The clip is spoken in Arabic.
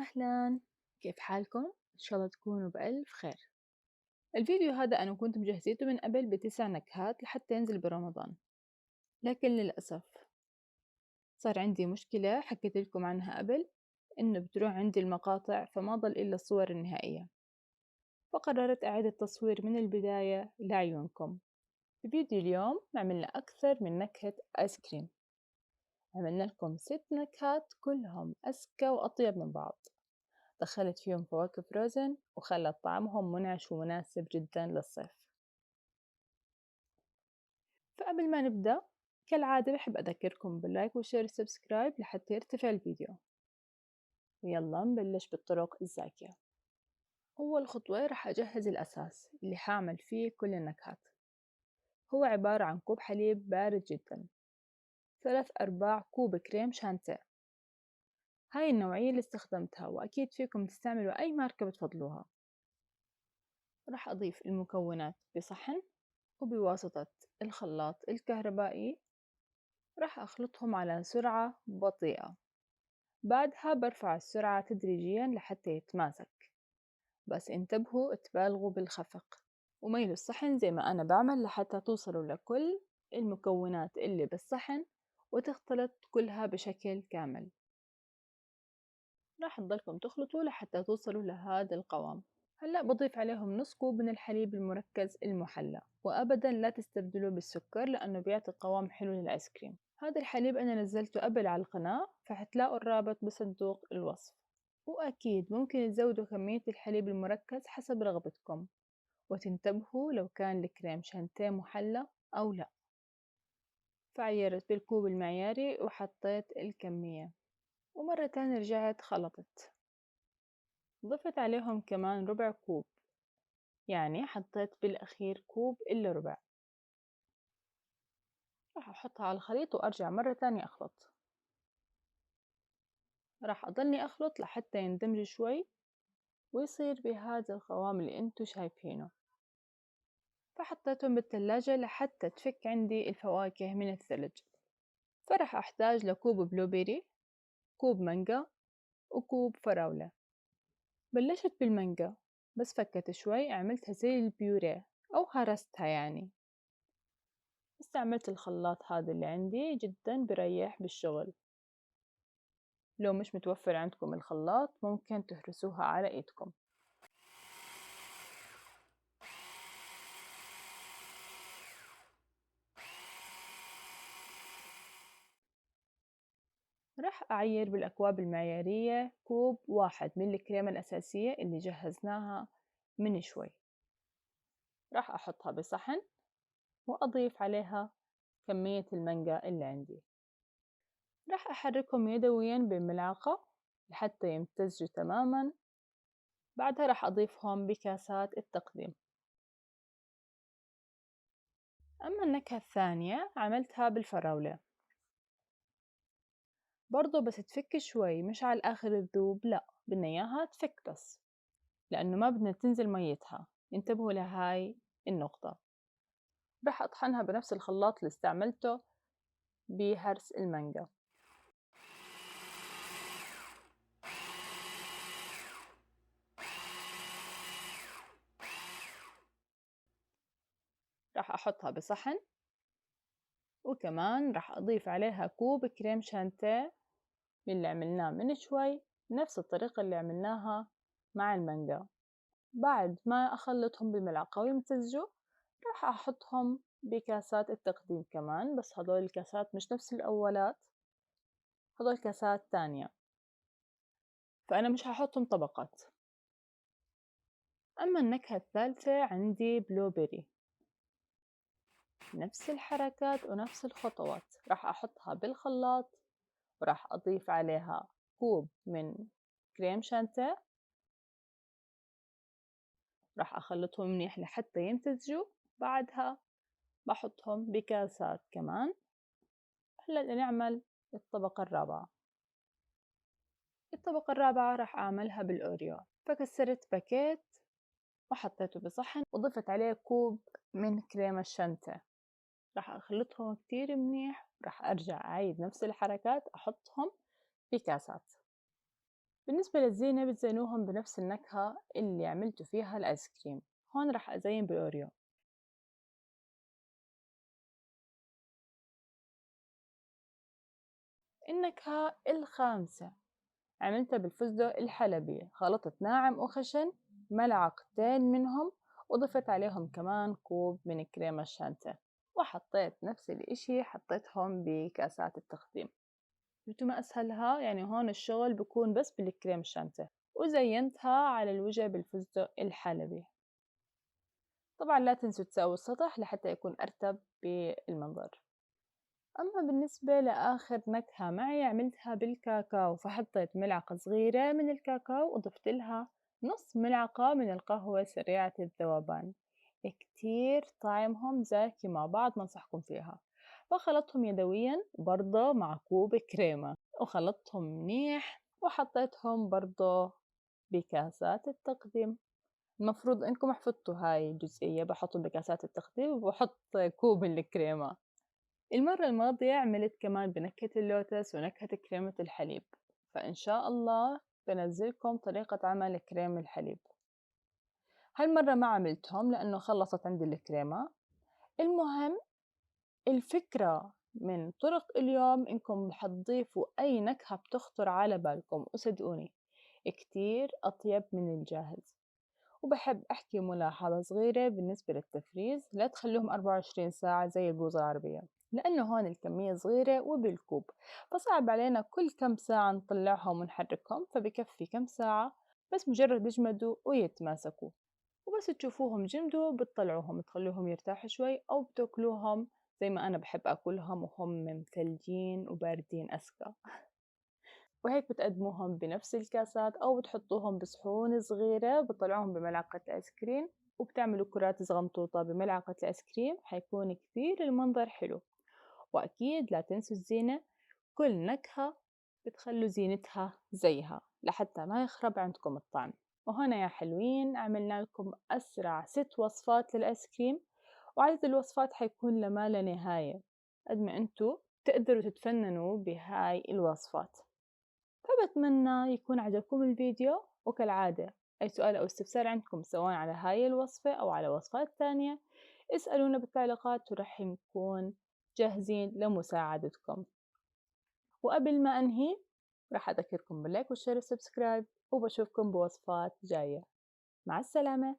أهلا، كيف حالكم؟ إن شاء الله تكونوا بألف خير. الفيديو هذا أنا كنت مجهزيته من قبل ب9 نكهات لحتى ينزل برمضان، لكن للأسف صار عندي مشكلة حكيت لكم عنها قبل، إنه بتروح عندي المقاطع فما ضل إلا الصور النهائية، فقررت أعيد التصوير من البداية لعيونكم. في فيديو اليوم عملنا أكثر من نكهة آيس كريم، عملنا لكم 6 نكهات كلهم أذكى وأطيب من بعض. دخلت فيهم فواكه فروزن وخلت طعمهم منعش ومناسب جدا للصيف. فقبل ما نبدأ كالعادة بحب أذكركم باللايك والشير والسبسكرايب لحتى يرتفع الفيديو. ويلا نبلش بالطرق الزاكية. أول خطوة رح أجهز الأساس اللي حاعمل فيه كل النكهات. هو عبارة عن كوب حليب بارد جدا، 3/4 كوب كريم شانتيه. هاي النوعية اللي استخدمتها وأكيد فيكم تستعملوا أي ماركة بتفضلوها. رح أضيف المكونات بصحن وبواسطة الخلاط الكهربائي، راح أخلطهم على سرعة بطيئة. بعدها برفع السرعة تدريجيا لحتى يتماسك، بس انتبهوا تبالغوا بالخفق وميلوا الصحن زي ما أنا بعمل لحتى توصلوا لكل المكونات اللي بالصحن وتختلط كلها بشكل كامل. راح تضلكم تخلطوا لحتى توصلوا لهذا القوام. هلأ بضيف عليهم نص كوب من الحليب المركز المحلى، وأبدا لا تستبدلوا بالسكر لأنه بيعطي قوام حلو للآيس كريم. هذا الحليب أنا نزلته قبل على القناة، فحتلاقوا الرابط بصندوق الوصف. وأكيد ممكن تزودوا كمية الحليب المركز حسب رغبتكم، وتنتبهوا لو كان الكريم شانتيه محلى أو لا. فعيرت بالكوب المعياري وحطيت الكمية، ومرة تانية رجعت خلطت. ضفت عليهم كمان ربع كوب، يعني حطيت بالأخير كوب إلا ربع. راح أحطها على الخليط وأرجع مرة تانية أخلط. راح أضلني أخلط لحتى يندمج شوي ويصير بهذا القوام اللي انتو شايفينه. فحطيتهم بالثلاجة لحتى تفك عندي الفواكه من الثلج. فرح أحتاج لكوب بلوبيري، كوب مانجا، وكوب فراولة. بلشت بالمانجا، بس فكت شوي عملتها زي البيوريه أو هرستها يعني. استعملت الخلاط هذا اللي عندي، جدا بريح بالشغل. لو مش متوفر عندكم الخلاط ممكن تهرسوها على ايدكم. راح أعير بالأكواب المعيارية كوب واحد من الكريمة الأساسية اللي جهزناها من شوي. راح أحطها بصحن وأضيف عليها كمية المانجا اللي عندي. راح أحركهم يدويا بالملعقة لحتى يمتزجوا تماما. بعدها راح أضيفهم بكاسات التقديم. أما النكهة الثانية عملتها بالفراولة، برضو بس تفك شوي، مش على الآخر تذوب، لا بدنا إياها تفك بس، لأنه ما بدنا تنزل ميتها. انتبهوا لهاي النقطة. راح أطحنها بنفس الخلاط اللي استعملته بهرس المانجا. راح أحطها بصحن، وكمان راح أضيف عليها كوب كريم شانتيه من اللي عملناه من شوي، نفس الطريقة اللي عملناها مع المانجا. بعد ما أخلطهم بملعقة ويمتزجوا راح أحطهم بكاسات التقديم كمان، بس هدول الكاسات مش نفس الأولات، هدول كاسات تانية، فأنا مش هحطهم طبقات. أما النكهة الثالثة عندي بلوبيري، نفس الحركات ونفس الخطوات. راح أحطها بالخلاط وراح أضيف عليها كوب من كريم شانتيه. راح أخلطهم منيح لحتى يمتزجوا. بعدها بحطهم بكاسات كمان. هلأ نعمل الطبقة الرابعة. الطبقة الرابعة راح أعملها بالأوريو. فكسرت باكيت وحطيته بصحن وضفت عليه كوب من كريمة الشانتيه. راح أخلطهم كتير منيح. راح أرجع أعيد نفس الحركات، أحطهم بكاسات. بالنسبة للزينة بتزينوهم بنفس النكهة اللي عملتوا فيها الآيس كريم. هون رح أزين بالأوريو. النكهة الخامسة عملتها بالفستق الحلبي، خلطت ناعم وخشن ملعقتين منهم، وضفت عليهم كمان كوب من كريمة الشانتيه، وحطيت نفس الإشي حطيتهم بكاسات التقديم. شفتوا ما أسهلها؟ يعني هون الشغل بكون بس بالكريم الشانتيه، وزينتها على الوجه بالفستق الحلبي. طبعا لا تنسوا تساووا السطح لحتى يكون أرتب بالمنظر. أما بالنسبة لآخر نكهة معي عملتها بالكاكاو، فحطيت ملعقة صغيرة من الكاكاو وضفت لها نص ملعقة من القهوة سريعة الذوبان. كتير طعمهم زاكي مع بعض، بنصحكم فيها. فخلطتهم يدويا برضه مع كوب كريمة، وخلطتهم منيح وحطيتهم برضه بكاسات التقديم. المفروض انكم حفظتوا هاي الجزئية، بحطهم بكاسات التقديم وبحط كوب من الكريمة. المرة الماضية عملت كمان بنكهة اللوتس ونكهة كريمة الحليب، فإن شاء الله بنزلكم طريقة عمل كريم الحليب. هالمرة ما عملتهم لأنه خلصت عندي الكريمة. المهم، الفكرة من طرق اليوم إنكم حتضيفوا أي نكهة بتخطر على بالكم، وصدقوني كتير أطيب من الجاهز. وبحب أحكي ملاحظة صغيرة بالنسبة للتفريز، لا تخلوهم 24 ساعة زي البوظة العربية، لأنه هون الكمية صغيرة وبالكوب، فصعب علينا كل كم ساعة نطلعهم ونحركهم، فبكفي كم ساعة بس مجرد يجمدوا ويتماسكوا. وبس تشوفوهم جمدوا بتطلعوهم تخلوهم يرتاحوا شوي، أو بتاكلوهم زي ما أنا بحب أكلهم وهم مثلجين وباردين أسكا. وهيك بتقدموهم بنفس الكاسات أو بتحطوهم بصحون صغيرة، بتطلعوهم بملعقة آيس كريم وبتعملوا كرات زغنطوطة بملعقة الآيس كريم، حيكون كتير المنظر حلو. وأكيد لا تنسوا الزينة، كل نكهة بتخلوا زينتها زيها لحتى ما يخرب عندكم الطعم. وهنا يا حلوين عملنا لكم أسرع 6 وصفات للآيس كريم، وعدد الوصفات حيكون لما لا نهاية قد ما انتوا تقدروا تتفننوا بهاي الوصفات. فبتمنى يكون عجبكم الفيديو، وكالعادة أي سؤال أو استفسار عندكم سواء على هاي الوصفة أو على وصفات تانية اسألونا بالتعليقات ورح نكون جاهزين لمساعدتكم. وقبل ما أنهي رح أذكركم باللايك والشير والسبسكرايب، وبشوفكم بوصفات جاية. مع السلامة.